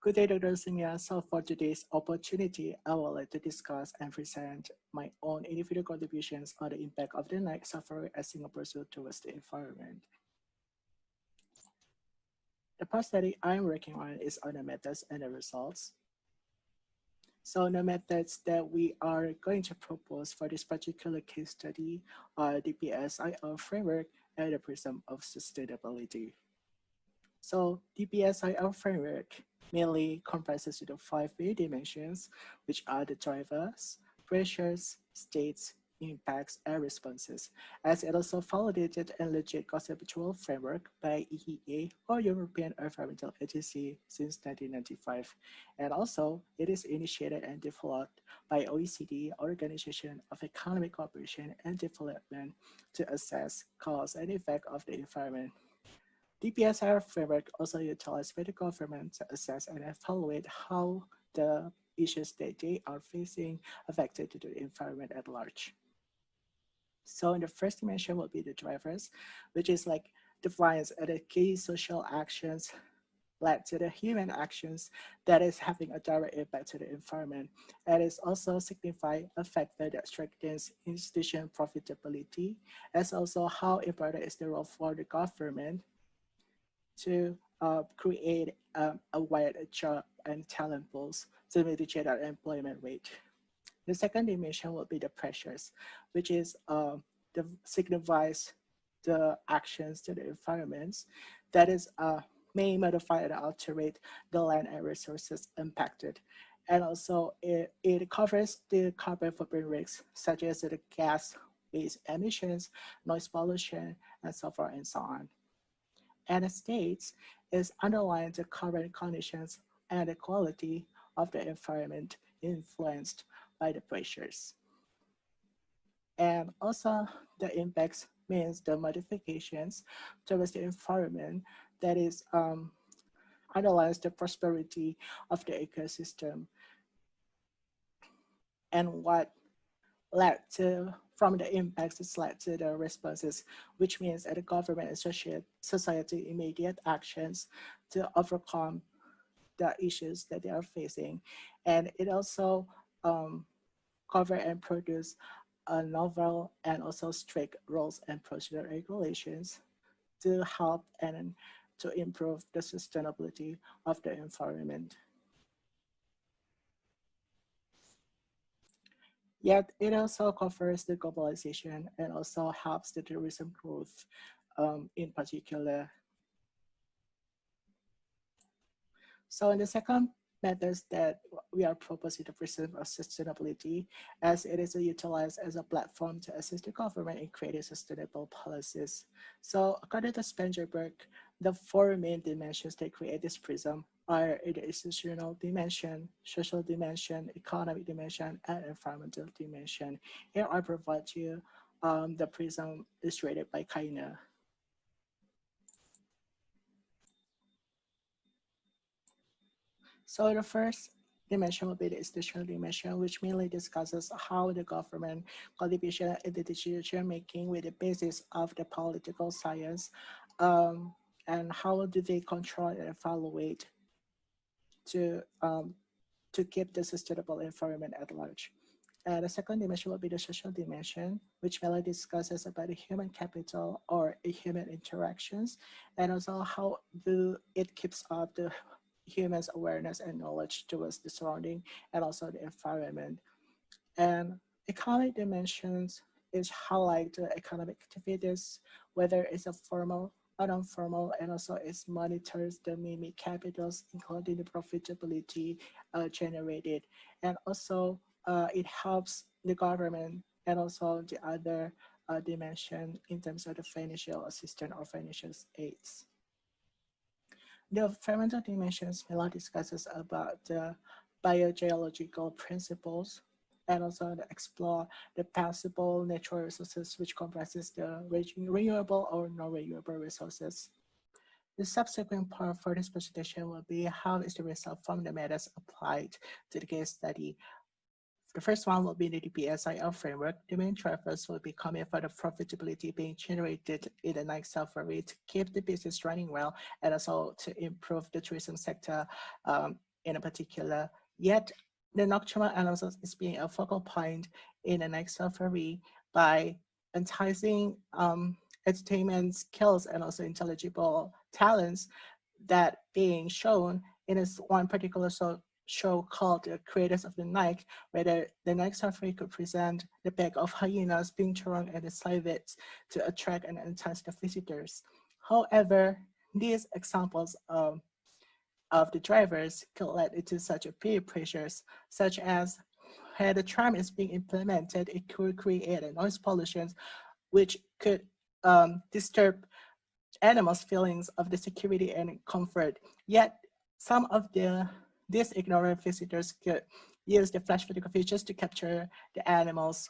Good day, Dr. Singh. So for today's opportunity, I would like to discuss and present my own individual contributions on the impact of the night safari as Singapore pursuit towards the environment. The part study I'm working on is on the methods and the results. So the methods that we are going to propose for this particular case study are the PSIL framework and the prism of sustainability. So the PSIL framework mainly comprises of the five main dimensions, which are the drivers, pressures, states, impacts, and responses, as it also validated and legit conceptual framework by EEA or European Environmental Agency since 1995. And also, it is initiated and developed by OECD, Organization of Economic Cooperation and Development, to assess cause and effect of the environment. DPSR framework also utilizes federal government to assess and evaluate how the issues that they are facing affected to the environment at large. So in the first dimension will be the drivers, which is like defines the key social actions led to the human actions that is having a direct impact to the environment. And it's also signify a factor that strengthens institution profitability, as also how important is the role for the government to create a wide job and talent pools to mitigate our employment rate. The second dimension will be the pressures, which is the signifies the actions to the environments that is may modify and alter the land and resources impacted. And also it covers the carbon footprint risks, such as the gas, waste emissions, noise pollution, and so forth and so on. And the states is underlying the current conditions and the quality of the environment influenced by the pressures. And also the impacts means the modifications towards the environment that is underlies the prosperity of the ecosystem and what led to from the impacts it's led to the responses, which means that the government and society immediate actions to overcome the issues that they are facing. And it also cover and produce a novel and also strict rules and procedure regulations to help and to improve the sustainability of the environment. Yet it also covers the globalization and also helps the tourism growth in particular. So in the second methods that we are proposing to preserve sustainability, as it is utilized as a platform to assist the government in creating sustainable policies. So according to Spencerberg, the four main dimensions that create this prism are the institutional dimension, social dimension, economic dimension, and environmental dimension. Here I provide you the prism illustrated by Kaina. So the first dimension will be the institutional dimension, which mainly discusses how the government contribution in the decision making with the basis of the political science, and how do they control and evaluate to keep the sustainable environment at large. The second dimension will be the social dimension, which mainly discusses about the human capital or human interactions, and also how it keeps up the humans' awareness and knowledge towards the surrounding and also the environment. And economic dimensions is highlight the economic activities, whether it's a formal or non-formal, and also it monitors the mimic capitals, including the profitability generated. And also it helps the government and also the other dimension in terms of the financial assistance or financial aids. The environmental dimensions mainly discusses about the biogeological principles and also to explore the possible natural resources which comprises the renewable or non-renewable resources. The subsequent part for this presentation will be how is the result from the methods applied to the case study. The first one will be the DPSIL framework. The main drivers will be coming for the profitability being generated in the night safari to keep the business running well and also to improve the tourism sector in a particular, yet the nocturnal animals is being a focal point in the night safari by enticing entertainment skills and also intelligible talents that being shown in this one particular show called The Creators of the Night, where the night safari could present the pack of hyenas being thrown at the civets to attract and entice the visitors. However, these examples of the drivers could lead into such a peer pressures, such as where the tram is being implemented, it could create a noise pollution, which could disturb animals' feelings of the security and comfort. Yet, some of these ignorant visitors could use the flash photography just to capture the animals'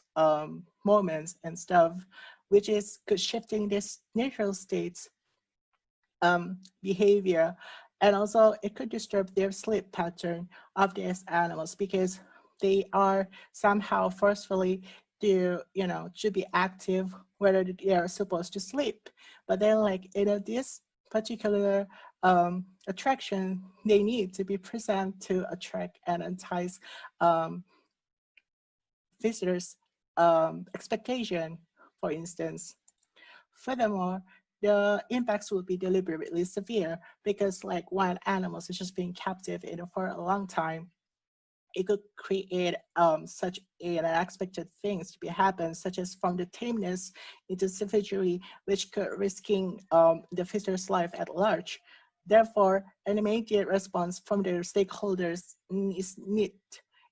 moments and stuff, which is could shifting this natural states behavior. And also it could disturb their sleep pattern of these animals because they are somehow forcefully to be active whether they are supposed to sleep. But then like, this particular attraction, they need to be present to attract and entice visitors expectation, for instance. Furthermore, the impacts will be deliberately severe because like when animals is just being captive for a long time, it could create such unexpected things to be happen, such as from the tameness into savagery, which could risking the visitor's life at large. Therefore, an immediate response from their stakeholders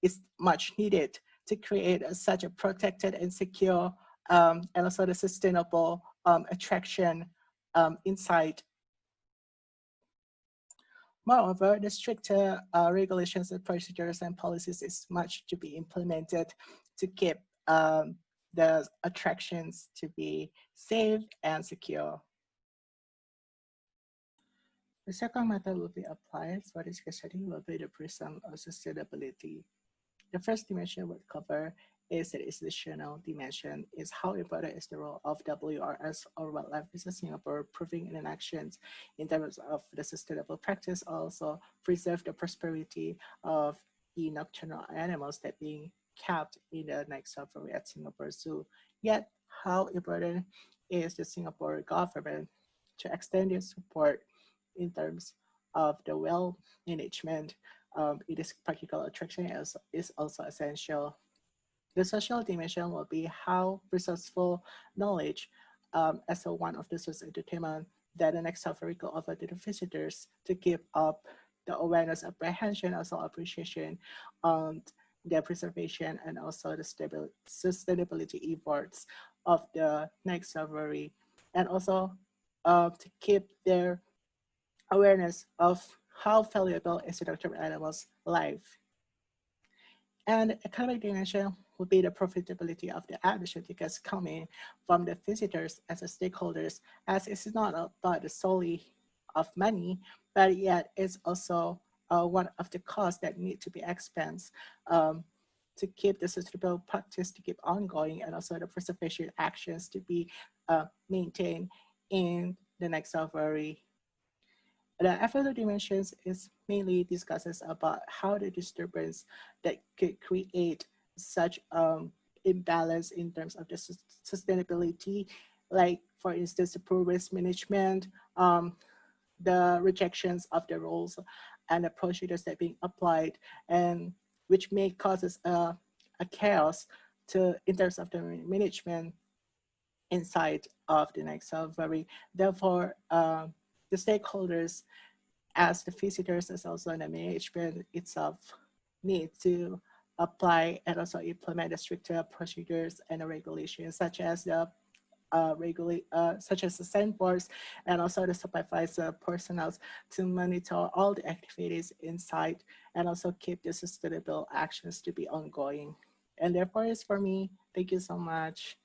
is much needed to create such a protected and secure and also the sustainable attraction inside. Moreover, the stricter regulations and procedures and policies is much to be implemented to keep the attractions to be safe and secure. The second method will be applied for this case study will be the prism of sustainability. The first dimension would cover is the institutional dimension, is how important is the role of WRS or Wildlife Business Singapore proving in actions in terms of the sustainable practice, also preserve the prosperity of the nocturnal animals that being kept in the night safari at Singapore Zoo. Yet, how important is the Singapore government to extend their support in terms of the well management in this particular attraction is also essential. The social dimension will be how resourceful knowledge as one of the source of entertainment that the next safari could offer to the visitors to keep up the awareness, apprehension, also appreciation on the preservation and also the sustainability efforts of the next safari, and also to keep their awareness of how valuable is the nocturnal animal's life. And economic dimension would be the profitability of the admission tickets coming from the visitors as the stakeholders, as it's not about the solely of money, but yet it's also one of the costs that need to be expensed to keep the sustainable practice to keep ongoing, and also the preservation actions to be maintained in the next safari. The affective dimensions is mainly discusses about how the disturbance that could create such imbalance in terms of the sustainability, like for instance, the poor risk management, the rejections of the rules and the procedures that being applied, and which may causes a chaos in terms of the management inside of the next safari. Therefore, the stakeholders as the visitors as also the management itself need to apply and also implement the stricter procedures and regulations such as the such as the signboards and also the supervisor personnel to monitor all the activities inside and also keep the sustainable actions to be ongoing. And therefore is for me. Thank you so much.